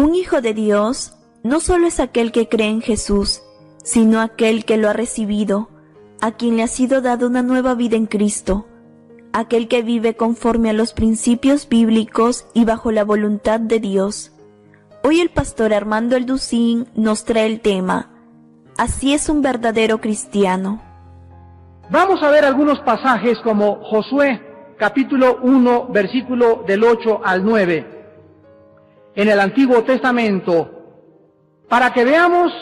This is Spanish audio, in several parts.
Un hijo de Dios no solo es aquel que cree en Jesús, sino aquel que lo ha recibido, a quien le ha sido dada una nueva vida en Cristo, aquel que vive conforme a los principios bíblicos y bajo la voluntad de Dios. Hoy el pastor Armando Alducín nos trae el tema: Así es un verdadero cristiano. Vamos a ver algunos pasajes como Josué, capítulo 1, versículo del 8 al 9, en el Antiguo Testamento, para que veamos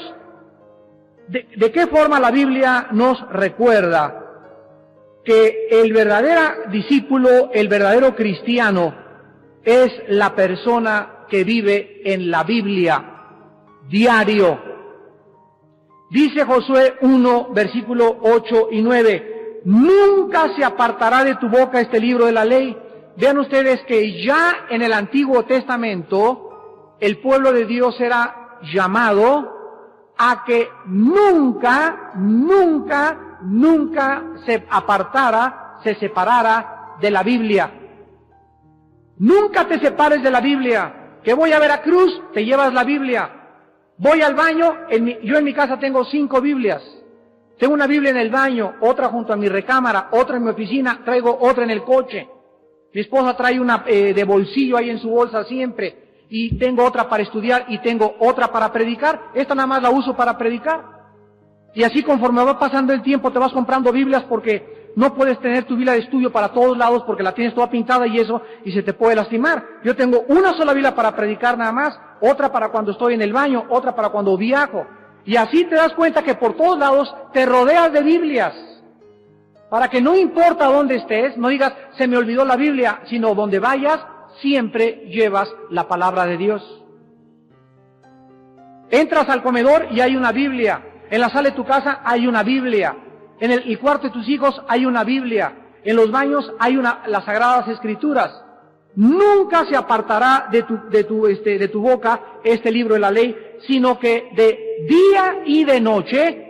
de qué forma la Biblia nos recuerda que el verdadero discípulo, el verdadero cristiano, es la persona que vive en la Biblia diario. Dice Josué 1, versículo 8 y 9, nunca se apartará de tu boca este libro de la ley. Vean ustedes que ya en el Antiguo Testamento el pueblo de Dios era llamado a que nunca se apartara, se separara de la Biblia. Nunca te separes de la Biblia. Que voy a Veracruz, te llevas la Biblia. Voy al baño, yo en mi casa tengo 5 Biblias. Tengo una Biblia en el baño, otra junto a mi recámara, otra en mi oficina, traigo otra en el coche. Mi esposa trae una de bolsillo ahí en su bolsa siempre. Y tengo otra para estudiar y tengo otra para predicar. Esta nada más la uso para predicar. Y así conforme va pasando el tiempo te vas comprando Biblias porque no puedes tener tu Biblia de estudio para todos lados porque la tienes toda pintada y eso, y se te puede lastimar. Yo tengo una sola Biblia para predicar nada más, otra para cuando estoy en el baño, otra para cuando viajo. Y así te das cuenta que por todos lados te rodeas de Biblias. Para que no importa dónde estés, no digas, se me olvidó la Biblia, sino donde vayas, siempre llevas la palabra de Dios. Entras al comedor y hay una Biblia. En la sala de tu casa hay una Biblia. En el cuarto de tus hijos hay una Biblia. En los baños hay las Sagradas Escrituras. Nunca se apartará de tu boca este libro de la ley, sino que de día y de noche,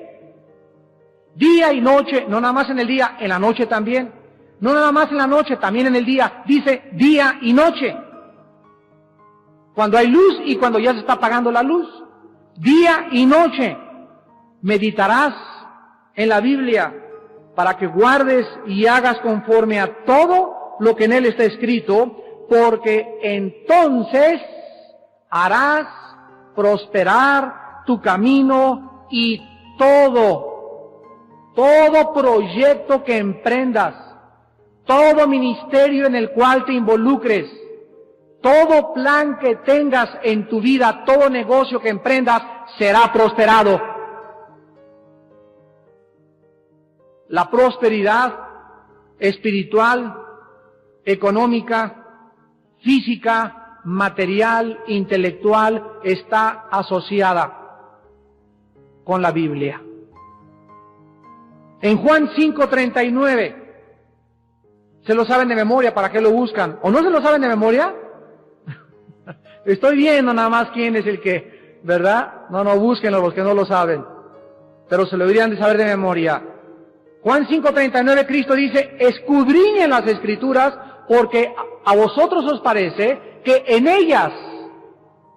no nada más en el día, en la noche también. No nada más en la noche, también en el día. Dice día y noche. Cuando hay luz y cuando ya se está apagando la luz. Día y noche meditarás en la Biblia para que guardes y hagas conforme a todo lo que en él está escrito, porque entonces harás prosperar tu camino y todo proyecto que emprendas, todo ministerio en el cual te involucres, todo plan que tengas en tu vida, todo negocio que emprendas, será prosperado. La prosperidad espiritual, económica, física, material, intelectual, está asociada con la Biblia. En Juan 5:39, ¿se lo saben de memoria? ¿Para qué lo buscan? ¿O no se lo saben de memoria? Estoy viendo nada más quién es el que, ¿verdad? No, búsquenlo los que no lo saben. Pero se lo deberían de saber de memoria. Juan 5:39, Cristo dice, escudriñen las Escrituras, porque a vosotros os parece que en ellas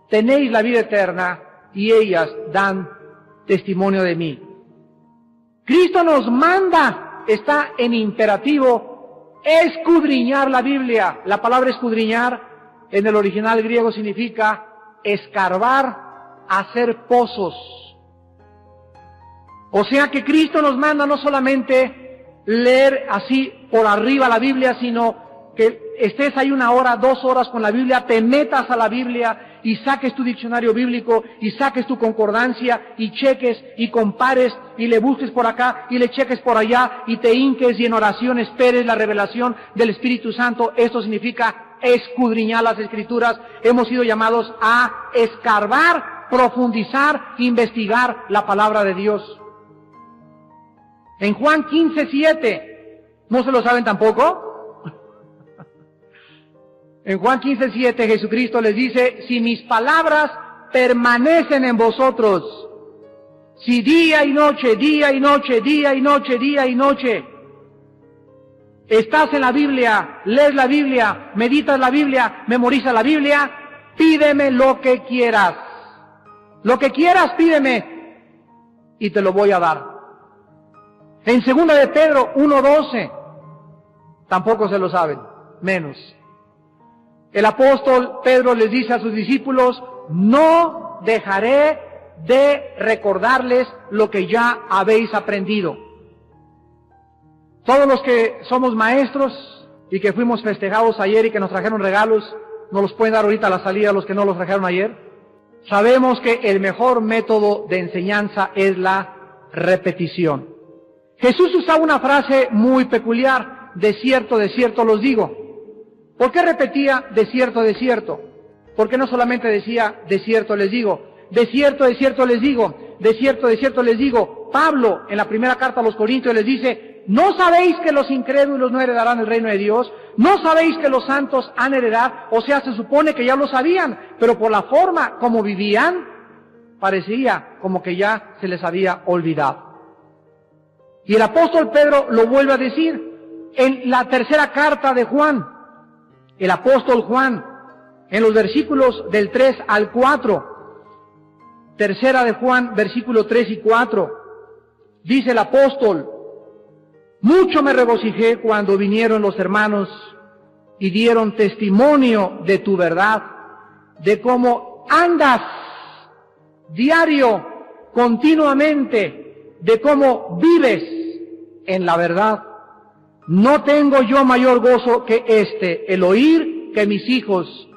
tenéis la vida eterna, y ellas dan testimonio de mí. Cristo nos manda, está en imperativo, escudriñar la Biblia. La palabra escudriñar en el original griego significa escarbar, hacer pozos. O sea que Cristo nos manda no solamente leer así por arriba la Biblia, sino que estés ahí 1 hora, 2 horas con la Biblia, te metas a la Biblia y saques tu diccionario bíblico y saques tu concordancia y cheques y compares y le busques por acá y le cheques por allá y te hinques y en oración esperes la revelación del Espíritu Santo. Esto significa escudriñar las Escrituras. Hemos sido llamados a escarbar, profundizar, investigar la palabra de Dios. En Juan 15:7, ¿no se lo saben tampoco? En Juan 15:7 Jesucristo les dice, si mis palabras permanecen en vosotros, si día y noche, día y noche, día y noche, día y noche, estás en la Biblia, lees la Biblia, meditas la Biblia, memorizas la Biblia, pídeme lo que quieras. Lo que quieras, pídeme, y te lo voy a dar. En 2 de Pedro 1:12, tampoco se lo saben, menos. El apóstol Pedro les dice a sus discípulos, no dejaré de recordarles lo que ya habéis aprendido. Todos los que somos maestros y que fuimos festejados ayer y que nos trajeron regalos, nos los pueden dar ahorita a la salida los que no los trajeron ayer. Sabemos que el mejor método de enseñanza es la repetición. Jesús usaba una frase muy peculiar, de cierto los digo. ¿Por qué repetía de cierto? Porque no solamente decía de cierto les digo, de cierto les digo, de cierto les digo. Pablo en la primera carta a los Corintios les dice, ¿no sabéis que los incrédulos no heredarán el reino de Dios? ¿No sabéis que los santos han heredado? O sea, se supone que ya lo sabían, pero por la forma como vivían, parecía como que ya se les había olvidado. Y el apóstol Pedro lo vuelve a decir en la tercera carta de Juan. El apóstol Juan, en los versículos del 3 al 4, tercera de Juan, versículos 3 y 4, dice el apóstol, mucho me regocijé cuando vinieron los hermanos y dieron testimonio de tu verdad, de cómo andas diario, continuamente, de cómo vives en la verdad. No tengo yo mayor gozo que el oír que mis hijos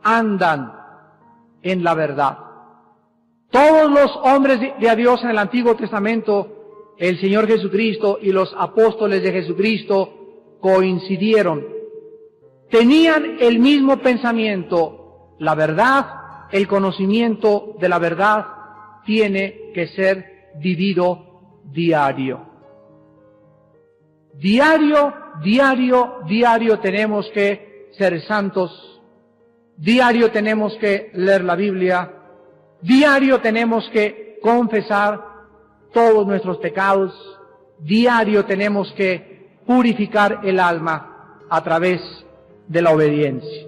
andan en la verdad. Todos los hombres de Dios en el Antiguo Testamento, el Señor Jesucristo y los apóstoles de Jesucristo coincidieron. Tenían el mismo pensamiento. La verdad, el conocimiento de la verdad tiene que ser vivido diario. Diario tenemos que ser santos. Diario tenemos que leer la Biblia. Diario tenemos que confesar todos nuestros pecados. Diario tenemos que purificar el alma a través de la obediencia.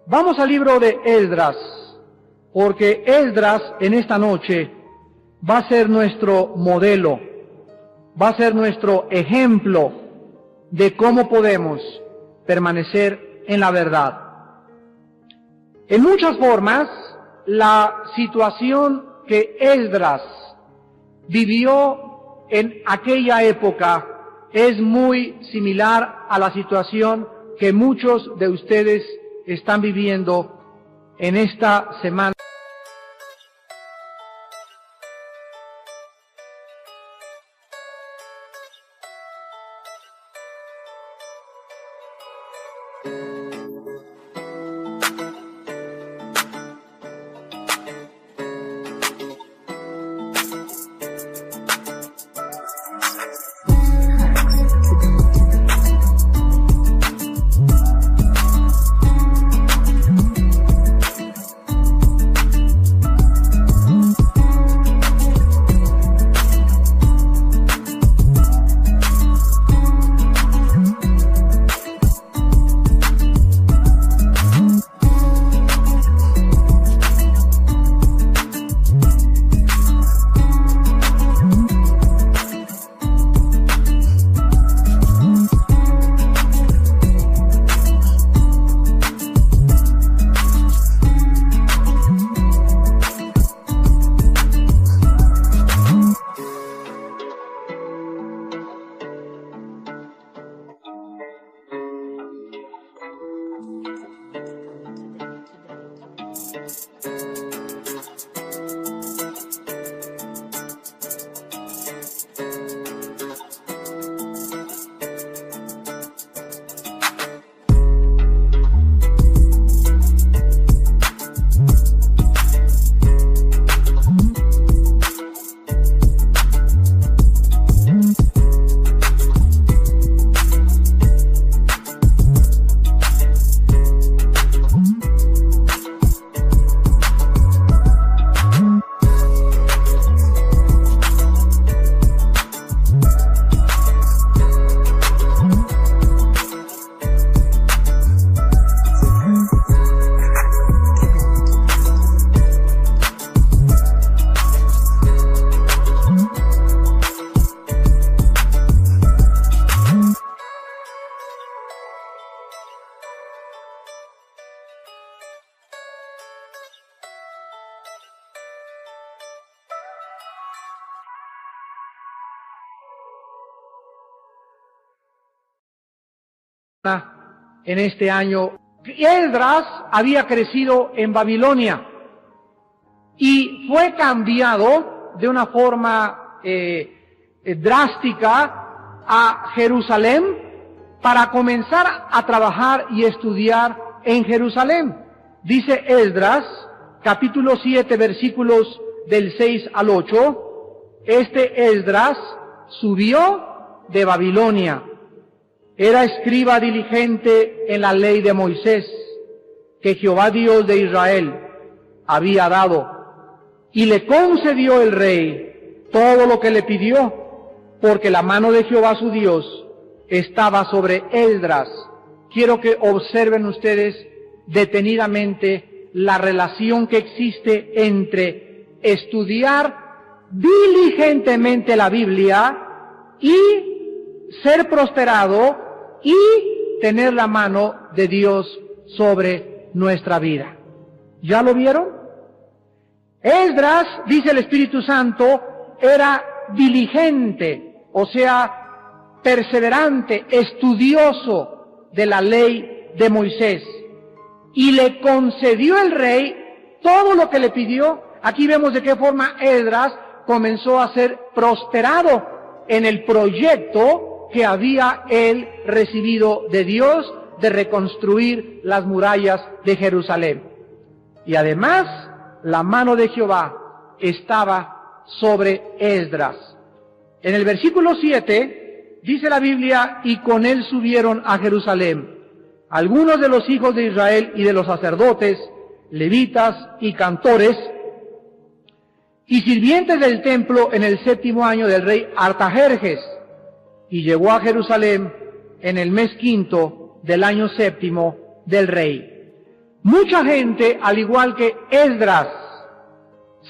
Vamos al libro de Esdras, porque Esdras en esta noche va a ser nuestro modelo, va a ser nuestro ejemplo de cómo podemos permanecer en la verdad. En muchas formas, la situación que Esdras vivió en aquella época es muy similar a la situación que muchos de ustedes están viviendo en esta semana. en este año. Esdras había crecido en Babilonia y fue cambiado de una forma drástica a Jerusalén para comenzar a trabajar y estudiar en Jerusalén. Dice Esdras, capítulo 7, versículos del 6 al 8, Esdras subió de Babilonia. Era escriba diligente en la ley de Moisés, que Jehová Dios de Israel había dado, y le concedió el rey todo lo que le pidió, porque la mano de Jehová su Dios estaba sobre Esdras. Quiero que observen ustedes detenidamente la relación que existe entre estudiar diligentemente la Biblia y ser prosperado y tener la mano de Dios sobre nuestra vida. ¿Ya lo vieron? Esdras, dice el Espíritu Santo, era diligente, o sea, perseverante, estudioso de la ley de Moisés. Y le concedió el rey todo lo que le pidió. Aquí vemos de qué forma Esdras comenzó a ser prosperado en el proyecto que había él recibido de Dios de reconstruir las murallas de Jerusalén. Y además, la mano de Jehová estaba sobre Esdras. En el versículo 7, dice la Biblia, y con él subieron a Jerusalén algunos de los hijos de Israel y de los sacerdotes, levitas y cantores, y sirvientes del templo en el 7º año del rey Artajerjes, y llegó a Jerusalén en el mes 5 del año 7 del rey. Mucha gente, al igual que Esdras,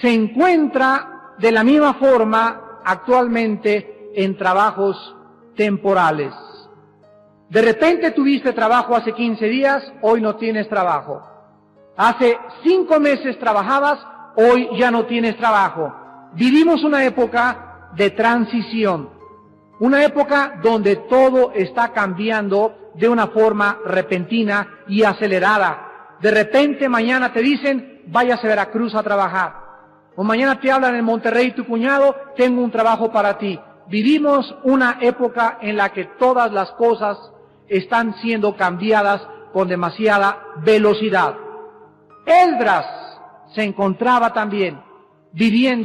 se encuentra de la misma forma actualmente en trabajos temporales. De repente tuviste trabajo hace 15 días, hoy no tienes trabajo. Hace 5 meses trabajabas, hoy ya no tienes trabajo. Vivimos una época de transición, una época donde todo está cambiando de una forma repentina y acelerada. De repente mañana te dicen, váyase a Veracruz a trabajar. O mañana te hablan en Monterrey, tu cuñado, tengo un trabajo para ti. Vivimos una época en la que todas las cosas están siendo cambiadas con demasiada velocidad. Esdras se encontraba también viviendo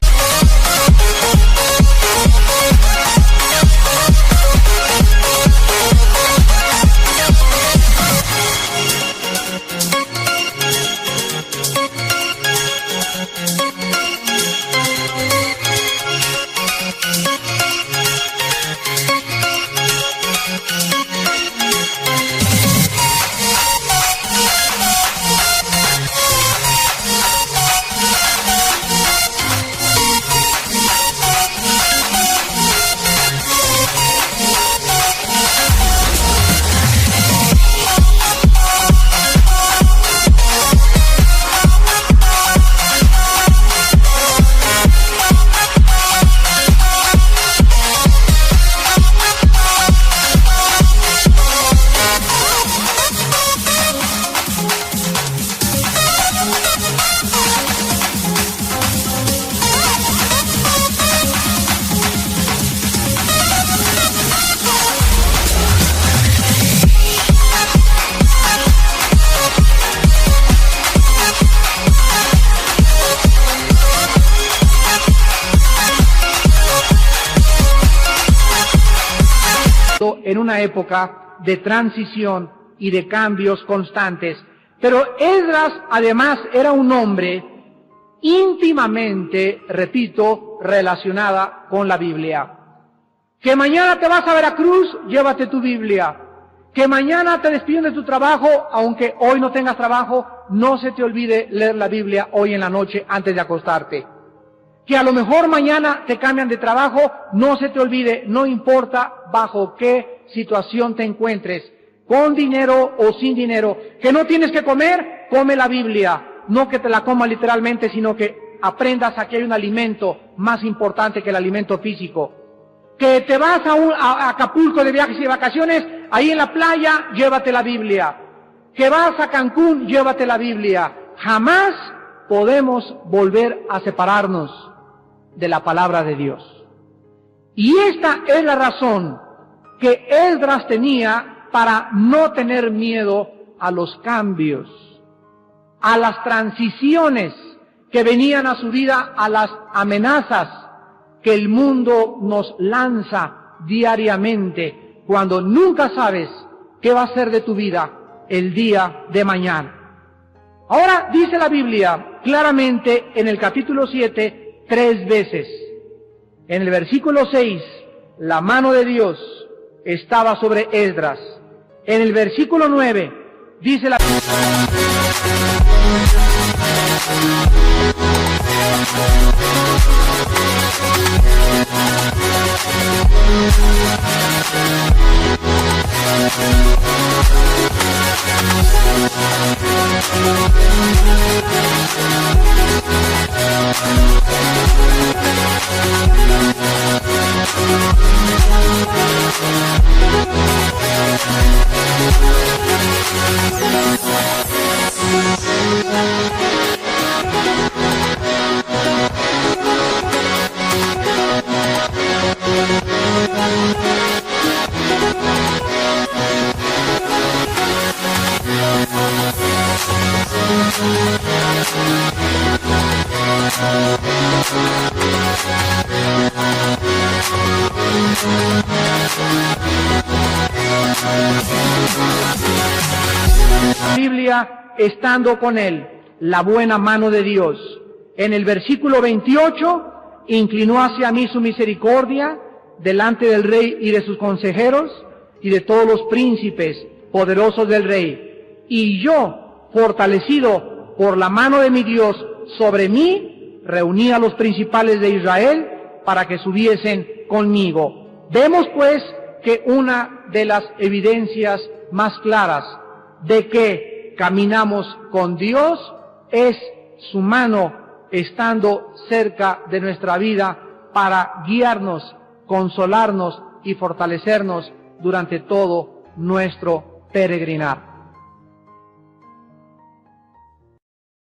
en una época de transición y de cambios constantes. Pero Esdras, además, era un hombre íntimamente, repito, relacionada con la Biblia. Que mañana te vas a Veracruz, llévate tu Biblia. Que mañana te despiden de tu trabajo, aunque hoy no tengas trabajo, no se te olvide leer la Biblia hoy en la noche antes de acostarte. Que a lo mejor mañana te cambian de trabajo, no se te olvide, no importa bajo qué situación te encuentres, con dinero o sin dinero, que no tienes que comer, come la Biblia, no que te la comas literalmente, sino que aprendas a que hay un alimento más importante que el alimento físico. Que te vas a Acapulco de viajes y vacaciones, ahí en la playa, llévate la Biblia. Que vas a Cancún, llévate la Biblia. Jamás podemos volver a separarnos de la palabra de Dios. Y esta es la razón que Esdras tenía para no tener miedo a los cambios, a las transiciones que venían a su vida, a las amenazas que el mundo nos lanza diariamente, cuando nunca sabes qué va a ser de tu vida el día de mañana. Ahora dice la Biblia claramente en el capítulo 7, 3 veces. En el versículo 6, la mano de Dios estaba sobre Esdras. En el versículo 9, dice la Biblia, estando con él, la buena mano de Dios. En el versículo 28, inclinó hacia mí su misericordia delante del rey y de sus consejeros y de todos los príncipes poderosos del rey. Y yo, fortalecido por la mano de mi Dios sobre mí, reuní a los principales de Israel para que subiesen conmigo. Vemos pues que una de las evidencias más claras de que caminamos con Dios es su mano estando cerca de nuestra vida para guiarnos, consolarnos y fortalecernos durante todo nuestro peregrinar.